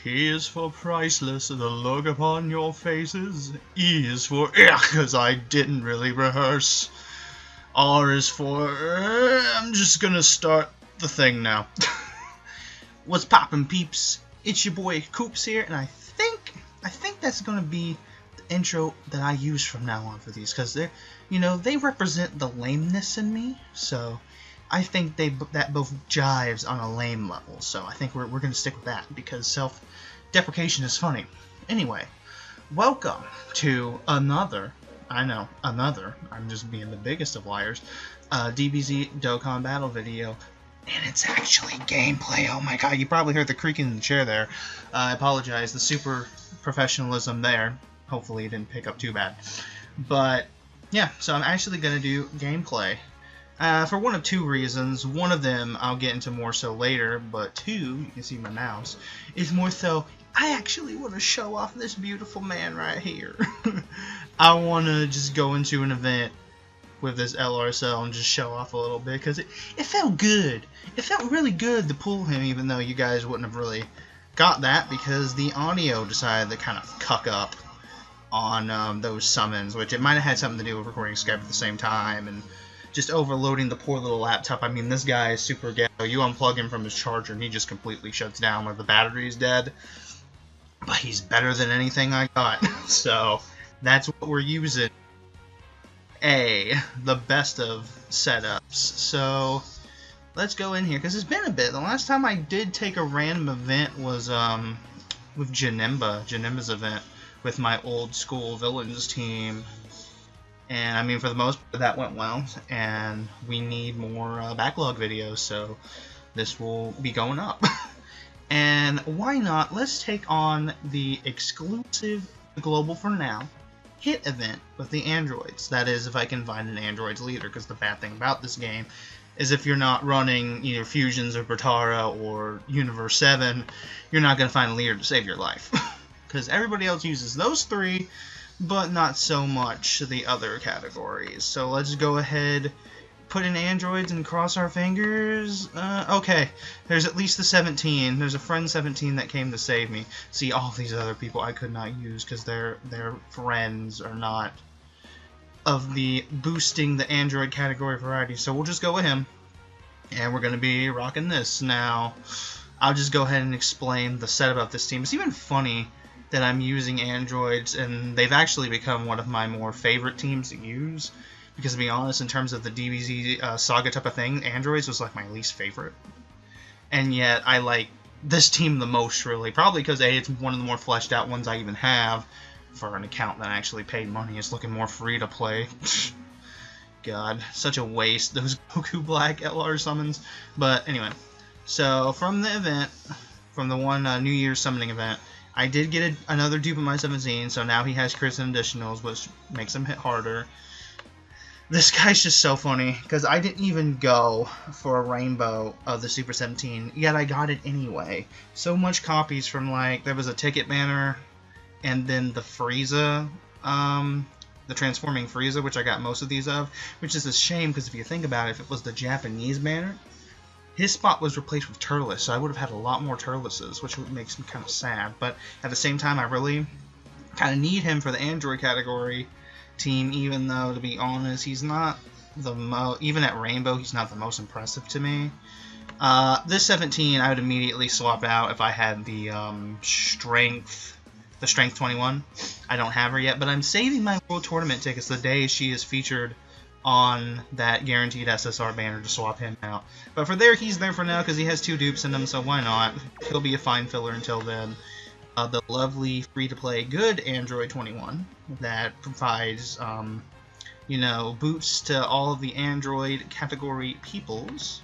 P is for priceless, the look upon your faces. E is for cause I didn't really rehearse. R is for I'm just gonna start the thing now. What's poppin', peeps? It's your boy Coops here, and I think that's gonna be the intro that I use from now on for these, because they represent the lameness in me. So I think that both jives on a lame level. So I think we're gonna stick with that because self-deprecation is funny. Anyway, welcome to another. I'm just being the biggest of liars. DBZ Dokkan battle video. And it's actually gameplay. Oh my god, you probably heard the creaking in the chair there. I apologize, the super professionalism there. Hopefully it didn't pick up too bad. But, yeah, so I'm actually going to do gameplay. For one of two reasons. One of them I'll get into more so later, but two, you can see my mouse, is more so, I actually want to show off this beautiful man right here. I want to just go into an event with this LRSL and just show off a little bit, because it felt good. It felt really good to pull him, even though you guys wouldn't have really got that, because the audio decided to kind of cuck up on those summons, which it might have had something to do with recording Skype at the same time, and just overloading the poor little laptop. I mean, this guy is super ghetto. You unplug him from his charger and he just completely shuts down when the battery's dead. But he's better than anything I got, so that's what we're using. The best of setups. So let's go in here, because it's been a bit. The last time I did take a random event was with Janemba's event with my old school villains team, and I mean, for the most part that went well, and we need more backlog videos, so this will be going up. And why not, let's take on the exclusive global for now hit event with the androids. That is, if I can find an androids leader, because the bad thing about this game is if you're not running either Fusions or Bertara or Universe 7, you're not going to find a leader to save your life. Because everybody else uses those three, but not so much the other categories. So let's go ahead, put in androids and cross our fingers. Okay, there's at least the 17. There's a friend 17 that came to save me. See, all these other people I could not use because their friends are not of the boosting the android category variety. So we'll just go with him, and we're going to be rocking this. Now, I'll just go ahead and explain the setup of this team. It's even funny that I'm using androids, and they've actually become one of my more favorite teams to use. Because to be honest, in terms of the DBZ saga type of thing, androids was like my least favorite. And yet, I like this team the most, really. Probably because A, it's one of the more fleshed out ones I even have for an account that actually paid money. It's looking more free to play. God, such a waste, those Goku Black LR summons. But anyway, so from the event, from the one New Year's summoning event, I did get another dupe of my 17, so now he has crits and additionals, which makes him hit harder. This guy's just so funny, because I didn't even go for a rainbow of the Super 17, yet I got it anyway. So much copies from, like, there was a ticket banner, and then the Frieza, the transforming Frieza, which I got most of these of, which is a shame, because if you think about it, if it was the Japanese banner, his spot was replaced with Turles, so I would have had a lot more Turleses, which makes me kind of sad. But at the same time, I really kind of need him for the Android category team, even though, to be honest, he's not the most, even at Rainbow, he's not the most impressive to me. This 17, I would immediately swap out if I had the Strength 21. I don't have her yet, but I'm saving my World Tournament tickets the day she is featured on that guaranteed SSR banner to swap him out. But for there, he's there for now because he has 2 dupes in him, so why not? He'll be a fine filler until then. The lovely free-to-play good Android 21 that provides, boots to all of the Android category peoples.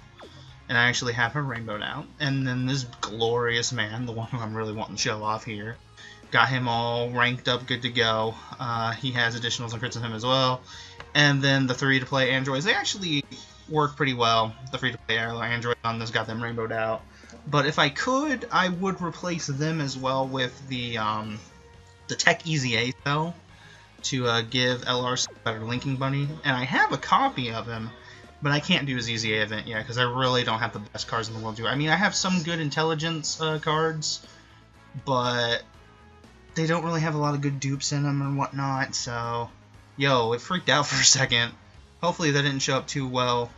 And I actually have her rainbowed out. And then this glorious man, the one who I'm really wanting to show off here, got him all ranked up, good to go. He has additionals and crits on him as well. And then the free-to-play androids, they actually work pretty well. The free-to-play android on this got them rainbowed out. But if I could, I would replace them as well with the Tech Easy A cell to give LR a better linking bunny. And I have a copy of him, but I can't do his Easy A event yet because I really don't have the best cards in the world to do. I mean, I have some good intelligence cards, but they don't really have a lot of good dupes in them and whatnot, so... Yo, it freaked out for a second. Hopefully that didn't show up too well.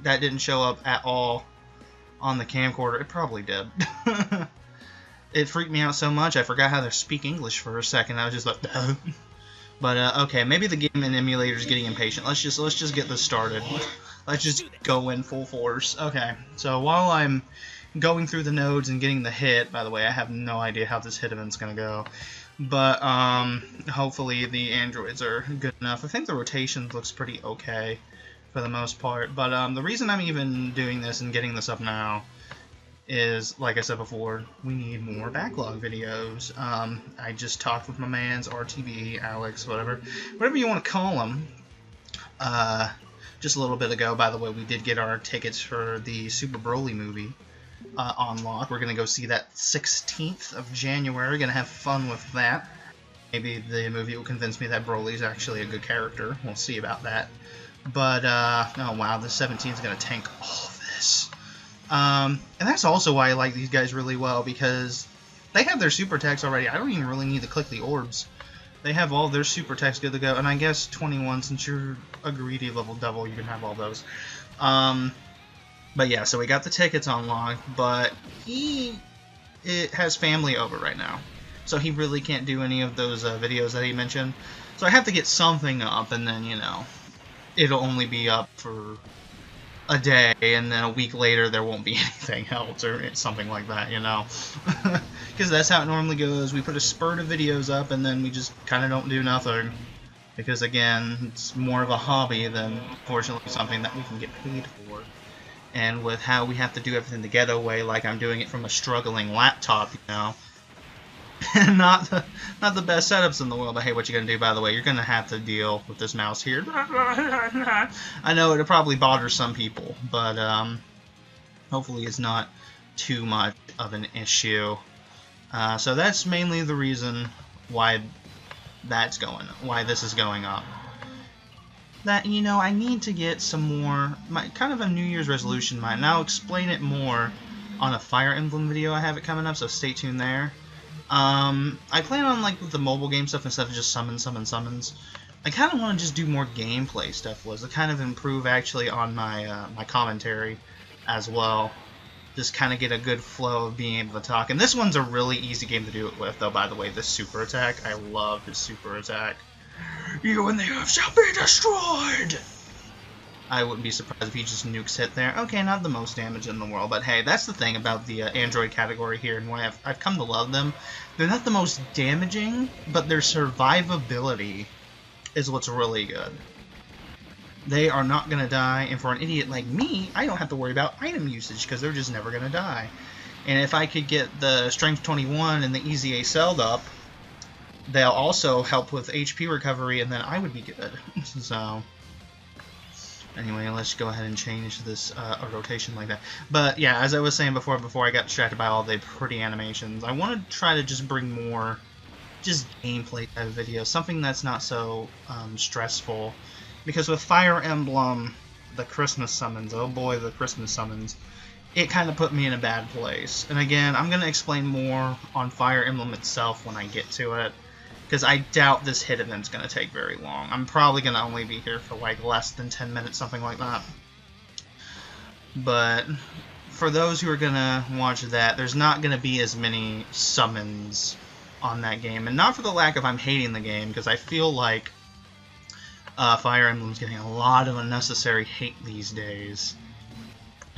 That didn't show up at all on the camcorder. It probably did. It freaked me out so much, I forgot how to speak English for a second. I was just like, but okay, maybe the game and emulator is getting impatient. Let's just get this started. Let's just go in full force. Okay, so while I'm going through the nodes and getting the hit, by the way, I have no idea how this hit event's gonna go, but hopefully the androids are good enough. I think the rotation looks pretty okay for the most part, but the reason I'm even doing this and getting this up now is, like I said before, we need more backlog videos. I just talked with my mans, RTB, Alex, whatever you want to call him, just a little bit ago. By the way, we did get our tickets for the Super Broly movie on lock. We're going to go see that 16th of January. Going to have fun with that. Maybe the movie will convince me that Broly's actually a good character. We'll see about that. But, oh wow, the 17th is going to tank all of this. And that's also why I like these guys really well, because they have their super attacks already. I don't even really need to click the orbs. They have all their super attacks good to go, and I guess 21, since you're a greedy level devil, you can have all those. But yeah, so we got the tickets unlocked, but it has family over right now, so he really can't do any of those videos that he mentioned. So I have to get something up, and then, you know, it'll only be up for a day, and then a week later there won't be anything else or something like that, you know. Because that's how it normally goes. We put a spurt of videos up and then we just kind of don't do nothing. Because again, it's more of a hobby than, fortunately, something that we can get paid for. And with how we have to do everything the ghetto way, like I'm doing it from a struggling laptop, you know. not the best setups in the world, but hey, what you gonna do? By the way, you're gonna have to deal with this mouse here. I know it'll probably bother some people, but hopefully it's not too much of an issue. So that's mainly the reason why this is going up. That, you know, I need to get some more, kind of a New Year's resolution mine. And I'll explain it more on a Fire Emblem video I have it coming up, so stay tuned there. I plan on, like, with the mobile game stuff, instead of just summons, I kind of want to just do more gameplay stuff, to kind of improve, actually, on my, my commentary as well. Just kind of get a good flow of being able to talk. And this one's a really easy game to do it with, though, by the way, this super attack. I love his super attack. You and the Earth shall be destroyed! I wouldn't be surprised if he just nukes hit there. Okay, not the most damage in the world, but hey, that's the thing about the Android category here, and why I've come to love them. They're not the most damaging, but their survivability is what's really good. They are not going to die, and for an idiot like me, I don't have to worry about item usage, because they're just never going to die. And if I could get the Strength 21 and the Easy A celled up, they'll also help with HP recovery, and then I would be good. So... anyway, let's go ahead and change this rotation like that. But yeah, as I was saying before I got distracted by all the pretty animations, I want to try to just bring more just gameplay type of videos, something that's not so stressful. Because with Fire Emblem, the Christmas summons, oh boy, the Christmas summons, it kind of put me in a bad place. And again, I'm going to explain more on Fire Emblem itself when I get to it. Because I doubt this hit event's going to take very long. I'm probably going to only be here for like less than 10 minutes, something like that. But for those who are going to watch that, there's not going to be as many summons on that game. And not for the lack of I'm hating the game, because I feel like Fire Emblem's getting a lot of unnecessary hate these days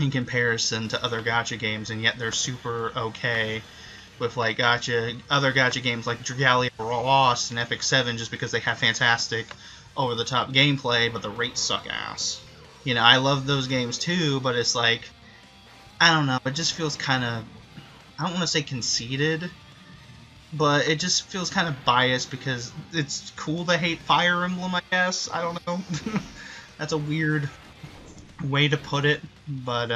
in comparison to other gacha games, and yet they're super okay with like other gacha games like Dragalia Lost and Epic 7, just because they have fantastic over-the-top gameplay, but the rates suck ass. You know, I love those games too, but it's like, I don't know, it just feels kind of, I don't want to say conceited, but it just feels kind of biased because it's cool to hate Fire Emblem, I guess. I don't know. That's a weird way to put it, but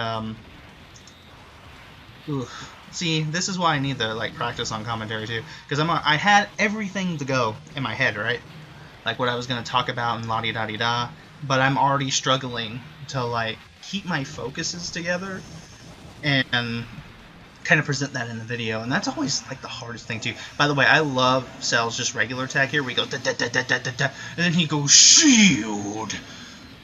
oof. See, this is why I need to like practice on commentary too, because I had everything to go in my head, right? Like what I was gonna talk about and la-di-da-di-da, but I'm already struggling to like keep my focuses together and kind of present that in the video, and that's always like the hardest thing too. By the way, I love Cell's just regular attack here. We go da da da da da da da, and then he goes shield.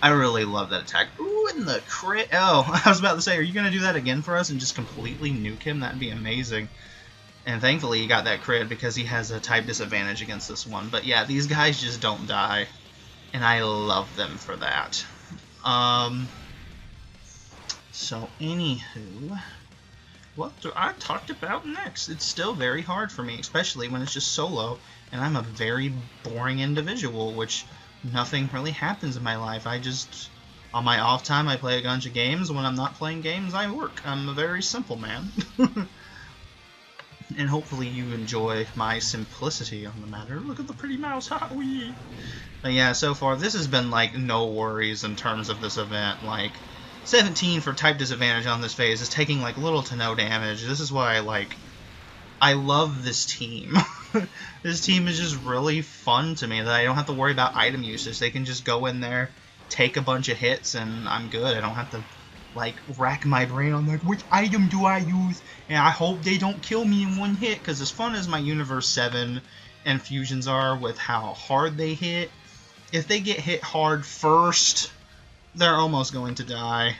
I really love that attack. Ooh, and the crit. Oh, I was about to say, are you gonna do that again for us and just completely nuke him? That'd be amazing. And thankfully he got that crit because he has a type disadvantage against this one. But yeah, these guys just don't die, and I love them for that. So anywho, what do I talk about next? It's still very hard for me, especially when it's just solo, and I'm a very boring individual, which nothing really happens in my life. I just, on my off time, I play a bunch of games. When I'm not playing games, I work. I'm a very simple man. And hopefully you enjoy my simplicity on the matter. Look at the pretty mouse, ha wee! But yeah, so far, this has been, like, no worries in terms of this event. Like, 17 for type disadvantage on this phase is taking, like, little to no damage. This is why, like, I love this team. This team is just really fun to me, that I don't have to worry about item usage. They can just go in there, take a bunch of hits, and I'm good. I don't have to, like, rack my brain on, like, which item do I use? And I hope they don't kill me in one hit, because as fun as my Universe 7 infusions are with how hard they hit, if they get hit hard first, they're almost going to die.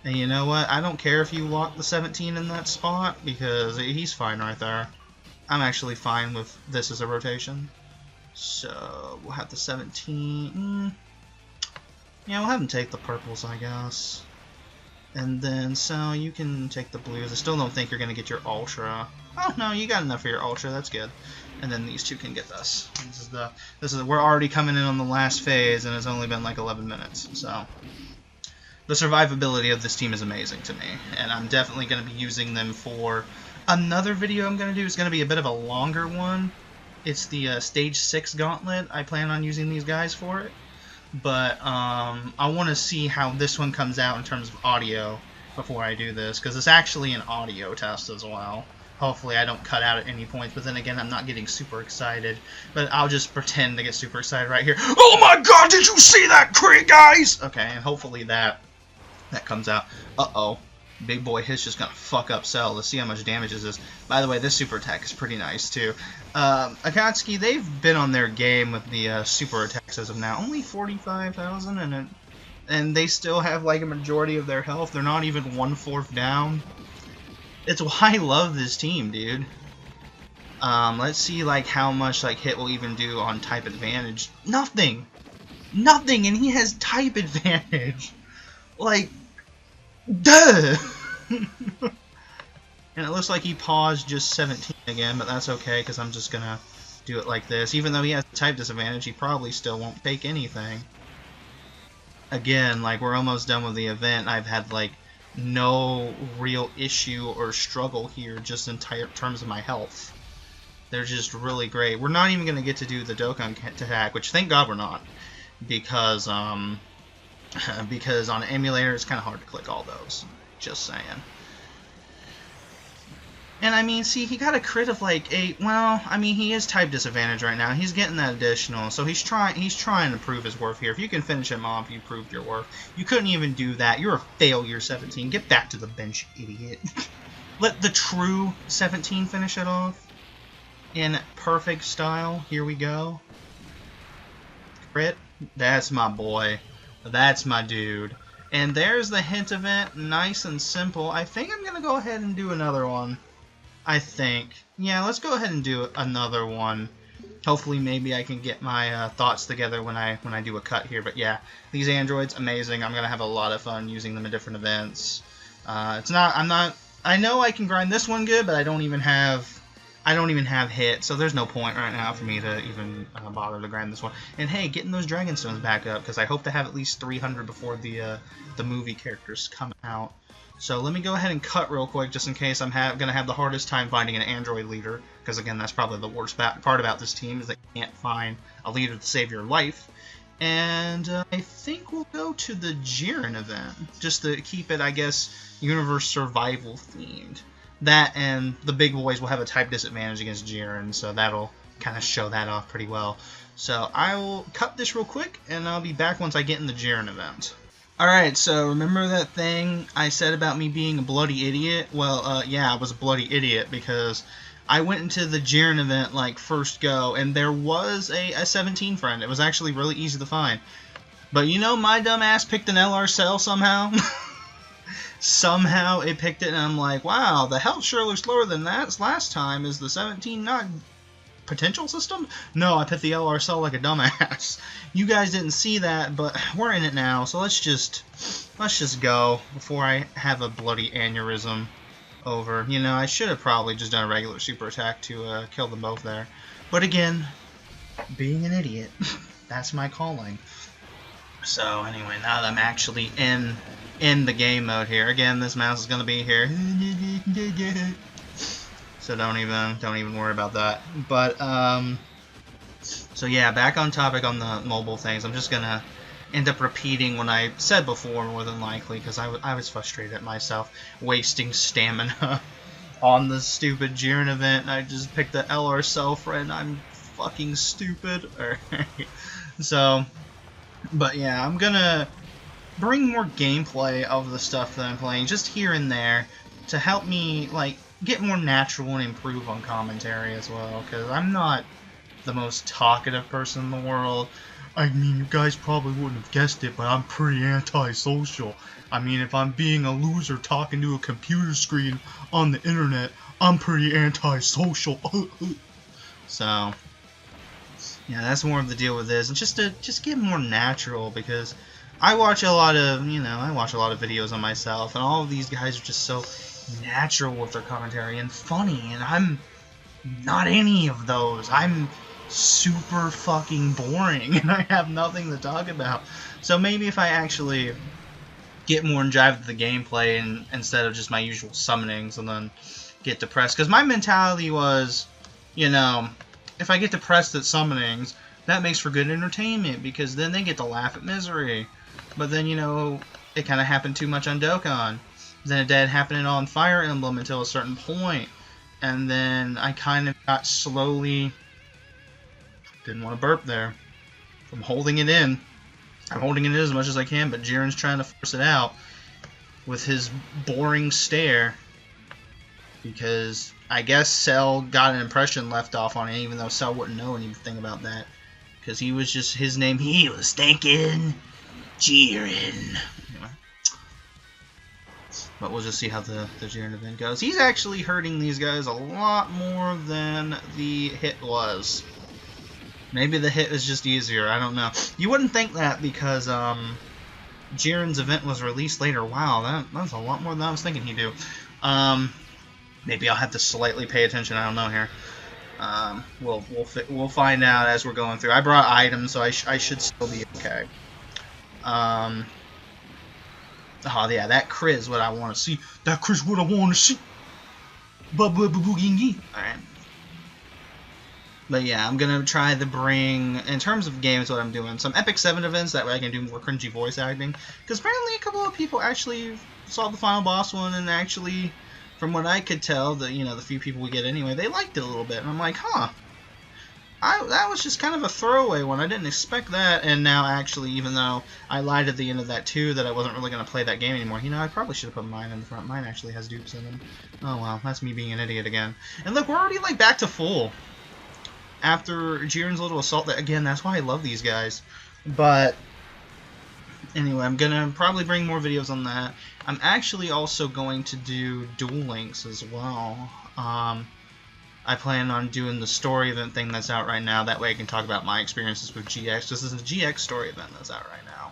And you know what? I don't care if you lock the 17 in that spot, because he's fine right there. I'm actually fine with this as a rotation. So, we'll have the 17. Yeah, we'll have him take the purples, I guess. And then, so, you can take the blues. I still don't think you're going to get your ultra. Oh, no, you got enough for your ultra. That's good. And then these two can get this. We're already coming in on the last phase, and it's only been like 11 minutes. So, the survivability of this team is amazing to me, and I'm definitely going to be using them for another video I'm going to do. It's going to be a bit of a longer one. It's the Stage 6 Gauntlet. I plan on using these guys for it. But I want to see how this one comes out in terms of audio before I do this, because it's actually an audio test as well. Hopefully I don't cut out at any points, but then again, I'm not getting super excited. But I'll just pretend to get super excited right here. Oh my god, did you see that crit, guys? Okay, and hopefully that comes out. Uh-oh. Big boy hit's just gonna fuck up Cell. Let's see how much damage this is. By the way, this super attack is pretty nice, too. Akatsuki, they've been on their game with the super attacks as of now. Only 45,000, and they still have, like, a majority of their health. They're not even 1/4 down. It's why I love this team, dude. Let's see, like, how much, like, hit will even do on type advantage. Nothing! Nothing, and he has type advantage! Like, duh! And it looks like he paused just 17 again, but that's okay, because I'm just gonna do it like this. Even though he has type disadvantage, he probably still won't take anything. Again, like, we're almost done with the event. I've had, like, no real issue or struggle here, just in terms of my health. They're just really great. We're not even going to get to do the Dokkan attack, which thank God we're not, because on an emulator it's kind of hard to click all those. Just saying. And I mean, see, he got a crit of like 8. Well, I mean, he is type disadvantage right now. He's getting that additional, so he's trying to prove his worth here. If you can finish him off, you proved your worth. You couldn't even do that. You're a failure, 17. Get back to the bench, idiot. Let the true 17 finish it off in perfect style. Here we go. Crit. That's my boy. That's my dude. And there's the hint event. Nice and simple. I think I'm going to go ahead and do another one. I think. Yeah, let's go ahead and do another one. Hopefully, maybe I can get my thoughts together when I do a cut here. But yeah, these androids, amazing. I'm gonna have a lot of fun using them in different events. I know I can grind this one good, but I don't even have hit, so there's no point right now for me to even bother to grind this one. And hey, getting those dragon stones back up, because I hope to have at least 300 before the movie characters come out. So let me go ahead and cut real quick, just in case I'm going to have the hardest time finding an android leader, because again, that's probably the worst part about this team, is that you can't find a leader to save your life. And I think we'll go to the Jiren event, just to keep it, I guess, universe survival themed. That and the big boys will have a type disadvantage against Jiren, so that'll kind of show that off pretty well. So I will cut this real quick, and I'll be back once I get in the Jiren event. Alright, so remember that thing I said about me being a bloody idiot? Well, yeah, I was a bloody idiot because I went into the Jiren event, like, first go, and there was a 17 friend. It was actually really easy to find. But you know, my dumb ass picked an LR cell somehow. Somehow it picked it, and I'm like, wow, the health sure looks lower than that last time. Is the 17 not potential system? No, I picked the LR cell like a dumbass. You guys didn't see that, but we're in it now, so let's just go before I have a bloody aneurysm over. You know, I should have probably just done a regular super attack to kill them both there. But again, being an idiot, that's my calling. So anyway, now that I'm actually in the game mode here, again, this mouse is gonna be here. So don't even worry about that. But so yeah, back on topic on the mobile things. I'm just gonna end up repeating what I said before, more than likely, because I was frustrated at myself wasting stamina on the stupid Jiren event. I just picked the LR cell friend. I'm fucking stupid. Alright. So, but yeah, I'm gonna bring more gameplay of the stuff that I'm playing, just here and there, to help me, like, get more natural and improve on commentary as well, because I'm not the most talkative person in the world. I mean, you guys probably wouldn't have guessed it, but I'm pretty antisocial. I mean, if I'm being a loser talking to a computer screen on the internet, I'm pretty antisocial. So, yeah, that's more of the deal with this, and just get more natural, because I watch a lot of, videos on myself, and all of these guys are just so natural with their commentary and funny, and I'm not any of those. I'm super fucking boring, and I have nothing to talk about. So maybe if I actually get more in jive with the gameplay and instead of just my usual summonings and then get depressed, because my mentality was, if I get depressed at summonings, that makes for good entertainment, because then they get to laugh at misery. But then, it kind of happened too much on Dokkan. Then it did happen on Fire Emblem until a certain point. And then I kind of got slowly... Didn't want to burp there. I'm holding it in. I'm holding it in as much as I can, but Jiren's trying to force it out with his boring stare. Because I guess Cell got an impression left off on it, even though Cell wouldn't know anything about that. Because he was just, his name, he was thinking Jiren. Anyway. But we'll just see how the Jiren event goes. He's actually hurting these guys a lot more than the hit was. Maybe the hit is just easier, I don't know. You wouldn't think that because Jiren's event was released later. Wow, that's a lot more than I was thinking he'd do. Maybe I'll have to slightly pay attention, I don't know here. We'll find out as we're going through. I brought items, so I should still be okay. Oh yeah, that crit is what I want to see. That crit is what I want to see. Alright. But yeah, I'm gonna try to bring, in terms of games, what I'm doing, some Epic 7 events, that way I can do more cringy voice acting. Because apparently a couple of people actually saw the final boss one, and actually, from what I could tell, the few people we get anyway, they liked it a little bit. And I'm like, huh. That was just kind of a throwaway one. I didn't expect that, and now actually, even though I lied at the end of that too, that I wasn't really going to play that game anymore, I probably should have put mine in the front. Mine actually has dupes in them. Oh well, that's me being an idiot again. And look, we're already like back to full. After Jiren's little assault, again, that's why I love these guys. But anyway, I'm gonna probably bring more videos on that. I'm actually also going to do Duel Links as well. I plan on doing the story event thing that's out right now. That way I can talk about my experiences with GX. This is a GX story event that's out right now.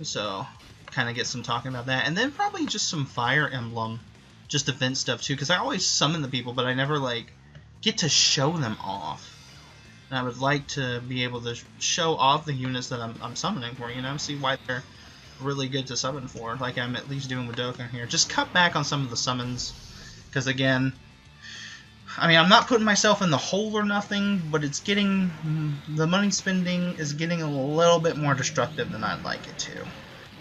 So, kind of get some talking about that. And then probably just some Fire Emblem, just event stuff too. Because I always summon the people, but I never, get to show them off. And I would like to be able to show off the units that I'm summoning for, see why they're really good to summon for, like I'm at least doing with Dokkan here. Just cut back on some of the summons, because again, I mean, I'm not putting myself in the hole or nothing, but it's getting, the money spending is getting a little bit more destructive than I'd like it to.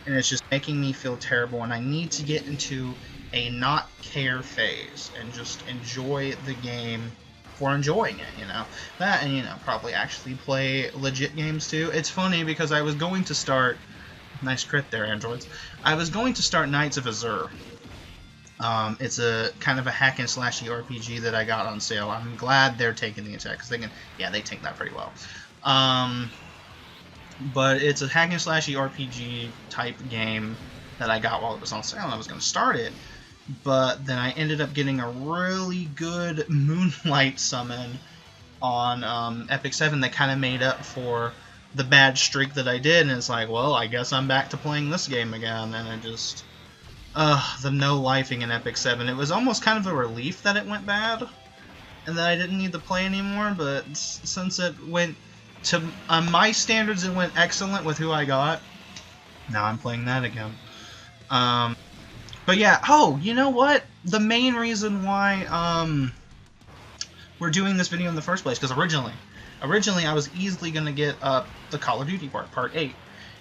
And it's just making me feel terrible, and I need to get into a not care phase and just enjoy the game for enjoying it, That, and, probably actually play legit games too. It's funny because I was going to start Nice crit there, androids. I was going to start Knights of Azure. It's a kind of a hack and slashy RPG that I got on sale. I'm glad they're taking the attack, because they can, yeah, they take that pretty well. But it's a hack and slashy RPG type game that I got while it was on sale, and I was going to start it. But then I ended up getting a really good Moonlight summon on Epic 7 that kind of made up for the bad streak that I did, and it's like, well, I guess I'm back to playing this game again, and it just... the no-lifing in Epic 7. It was almost kind of a relief that it went bad, and that I didn't need to play anymore, but since it went... to my standards, it went excellent with who I got. Now I'm playing that again. But yeah, oh, you know what? The main reason why we're doing this video in the first place, because originally I was easily going to get the Call of Duty part 8.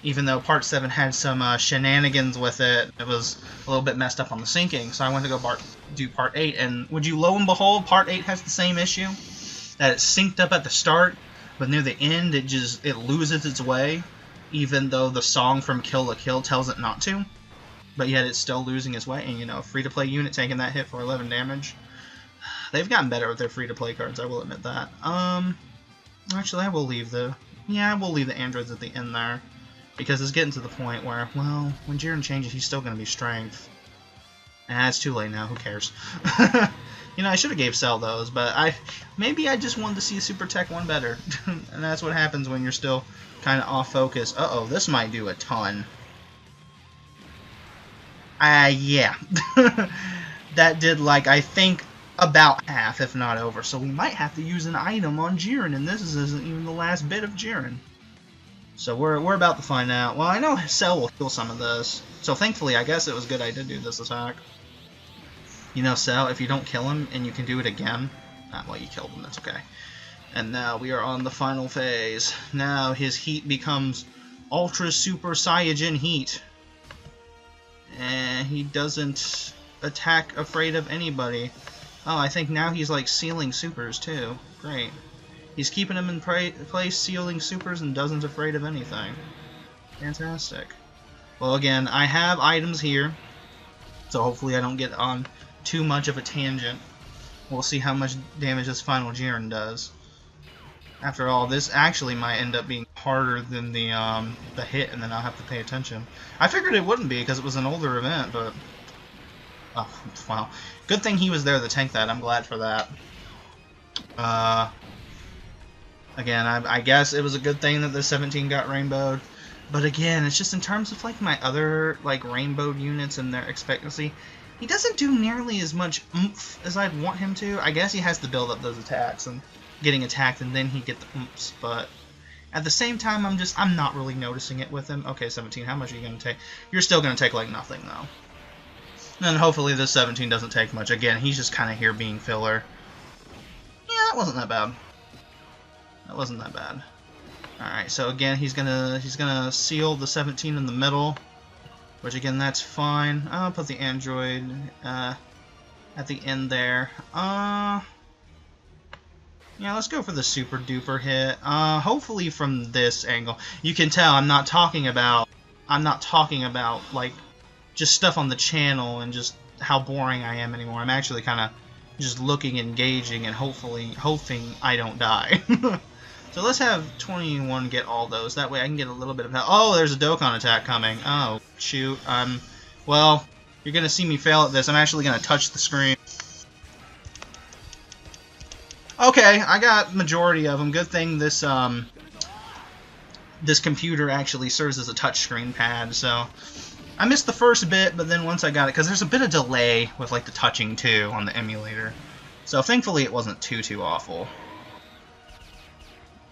Even though Part 7 had some shenanigans with it, it was a little bit messed up on the syncing, so I went to go do Part 8, and would you lo and behold, Part 8 has the same issue, that it's synced up at the start, but near the end it loses its way, even though the song from Kill la Kill tells it not to, but yet it's still losing its way, and you know, free-to-play unit taking that hit for 11 damage. They've gotten better with their free-to-play cards, I will admit that. Actually, I will leave the androids at the end there. Because it's getting to the point where, well, when Jiren changes, he's still going to be strength. It's too late now. Who cares? You know, I should have gave Cell those, but maybe I just wanted to see Super Tech 1 better. And that's what happens when you're still kind of off focus. Uh-oh, this might do a ton. Yeah. That did, like, I think about half, if not over. So we might have to use an item on Jiren, and this isn't even the last bit of Jiren. So we're about to find out. Well, I know Cell will heal some of this. So thankfully, I guess it was good I did do this attack. You know, Cell, if you don't kill him and you can do it again... well, you killed him, that's okay. And now we are on the final phase. Now his heat becomes Ultra Super Saiyajin Heat. And he doesn't attack afraid of anybody. Oh, I think now he's like sealing supers too. Great. He's keeping him in place, sealing supers, and doesn't afraid of anything. Fantastic. Well, again, I have items here, so hopefully I don't get on too much of a tangent. We'll see how much damage this final Jiren does. After all, this actually might end up being harder than the hit, and then I'll have to pay attention. I figured it wouldn't be, because it was an older event, but... oh, wow. Good thing he was there to tank that. I'm glad for that. Again, I guess it was a good thing that the 17 got rainbowed. But again, it's just in terms of like my other like rainbowed units and their expectancy, he doesn't do nearly as much oomph as I'd want him to. I guess he has to build up those attacks and getting attacked, and then he get the oomphs. But at the same time, I'm not really noticing it with him. Okay, 17, how much are you going to take? You're still going to take like nothing though. And hopefully this 17 doesn't take much. Again, he's just kind of here being filler. Yeah, that wasn't that bad. That wasn't that bad. Alright, so again, he's gonna seal the 17 in the middle, which again, that's fine. I'll put the android at the end there. Yeah, let's go for the super duper hit. Hopefully from this angle, you can tell I'm not talking about like just stuff on the channel and just how boring I am anymore. I'm actually kind of just looking, engaging, and hoping I don't die. So let's have 21 get all those. That way I can get a little bit of help. Oh, there's a Dokkan attack coming. Oh, shoot. Well, you're going to see me fail at this. I'm actually going to touch the screen. Okay, I got majority of them. Good thing this this computer actually serves as a touchscreen pad, so... I missed the first bit, but then once I got it, because there's a bit of delay with like the touching too on the emulator. So thankfully it wasn't too awful.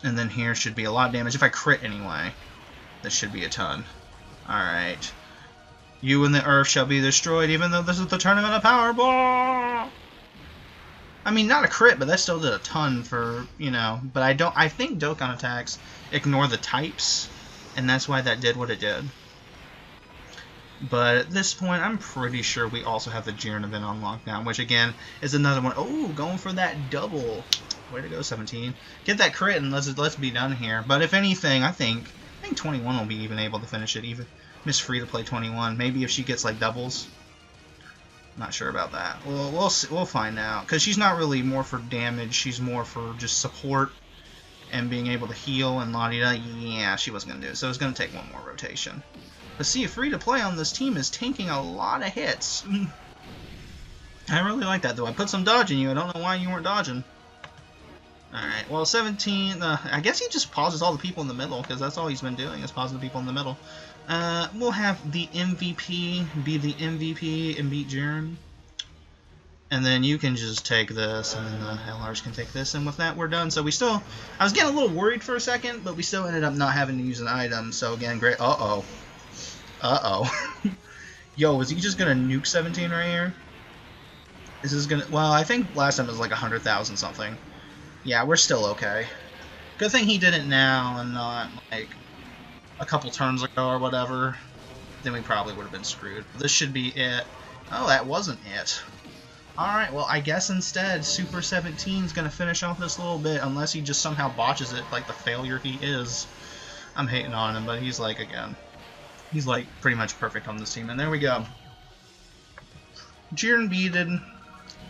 And then here should be a lot of damage. If I crit anyway, this should be a ton. Alright. You and the earth shall be destroyed, even though this is the tournament of power. Blah! I mean, not a crit, but that still did a ton for, you know. But I think Dokkan attacks ignore the types, and that's why that did what it did. But at this point, I'm pretty sure we also have the Jiren event on lockdown, which again is another one. Oh, going for that double. Way to go, 17. Get that crit and let's be done here. But if anything, I think 21 will be even able to finish it. Even Miss Free to Play 21. Maybe if she gets like doubles. Not sure about that. We'll find out. Because she's not really more for damage. She's more for just support and being able to heal and la-di-da. Yeah, she wasn't going to do it. So it's going to take one more rotation. But see, Free to Play on this team is tanking a lot of hits. I really like that, though. I put some dodge in you. I don't know why you weren't dodging. Alright, well, 17... I guess he just pauses all the people in the middle, because that's all he's been doing, is pausing the people in the middle. We'll have the MVP be the MVP and beat Jiren. And then you can just take this, and then the LRs can take this, and with that, we're done. So we still... I was getting a little worried for a second, but we still ended up not having to use an item. So again, great... Uh-oh. Uh-oh. Yo, is he just gonna nuke 17 right here? This is gonna... Well, I think last time it was like 100,000 something. Yeah, we're still okay. Good thing he did it now and not, like, a couple turns ago or whatever. Then we probably would have been screwed. This should be it. Oh, that wasn't it. Alright, well, I guess instead Super 17 is going to finish off this little bit, unless he just somehow botches it like the failure he is. I'm hating on him, but he's like, again, he's like pretty much perfect on this team. And there we go. Jiren beaten.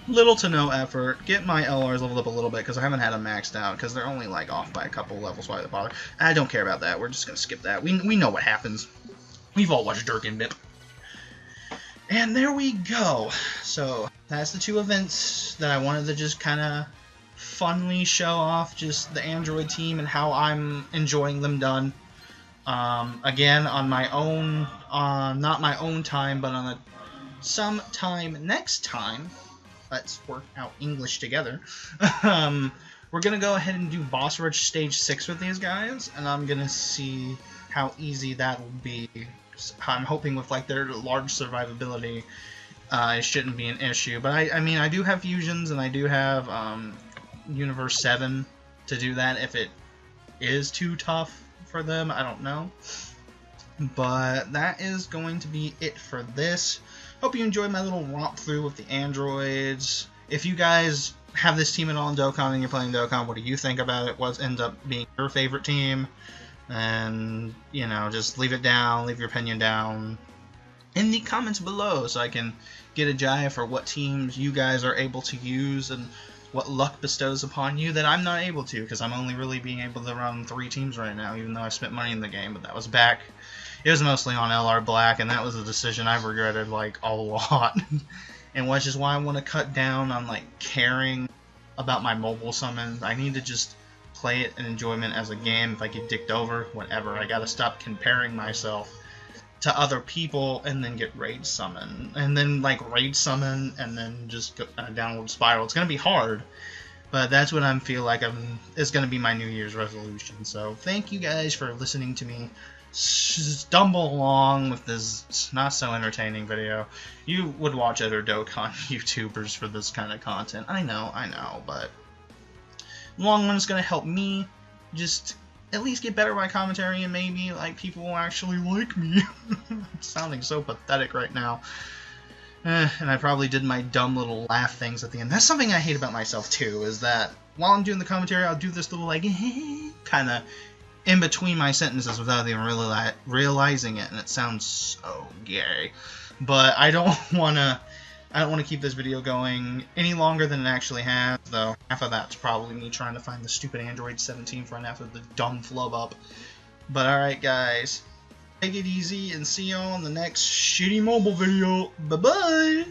Little to no effort. Get my LRs leveled up a little bit because I haven't had them maxed out because they're only like off by a couple levels. Why they bother? I don't care about that. We're just gonna skip that. We know what happens. We've all watched Dirk and Bip. And there we go. So that's the two events that I wanted to just kind of funly show off, just the Android team and how I'm enjoying them done. Again, on my own, not my own time, but on some time next time. Let's work out English together. We're going to go ahead and do Boss Rush Stage 6 with these guys, and I'm going to see how easy that will be. I'm hoping with like their large survivability, it shouldn't be an issue. But I mean, I do have fusions, and I do have Universe 7 to do that if it is too tough for them. I don't know. But that is going to be it for this. Hope you enjoyed my little romp through with the androids. If you guys have this team at all in Dokkan and you're playing Dokkan, what do you think about it? What ends up being your favorite team? And, you know, just leave it down, leave your opinion down in the comments below so I can get a jive for what teams you guys are able to use and what luck bestows upon you that I'm not able to, because I'm only really being able to run 3 teams right now, even though I spent money in the game, but that was back. It was mostly on LR Black, and that was a decision I've regretted, like, a lot. And which is why I want to cut down on, like, caring about my mobile summons. I need to just play it in enjoyment as a game. If I get dicked over, whatever. I gotta stop comparing myself to other people and then get raid summon. And then, like, raid summon and then just go downward spiral. It's gonna be hard, but that's what I feel like is gonna be my New Year's resolution. So, thank you guys for listening to me stumble along with this not so entertaining video. You would watch other Dokkan YouTubers for this kind of content. I know, but in the long run, it's going to help me just at least get better at my commentary, and maybe like people will actually like me. It's sounding so pathetic right now. And I probably did my dumb little laugh things at the end. That's something I hate about myself too, is that while I'm doing the commentary, I'll do this little like kind of in between my sentences without even really realizing it, and it sounds so gay. But I don't want to keep this video going any longer than it actually has, though. Half of that's probably me trying to find the stupid Android 17 front after the dumb flub up. But alright guys, take it easy and see y'all in the next shitty mobile video. Bye bye!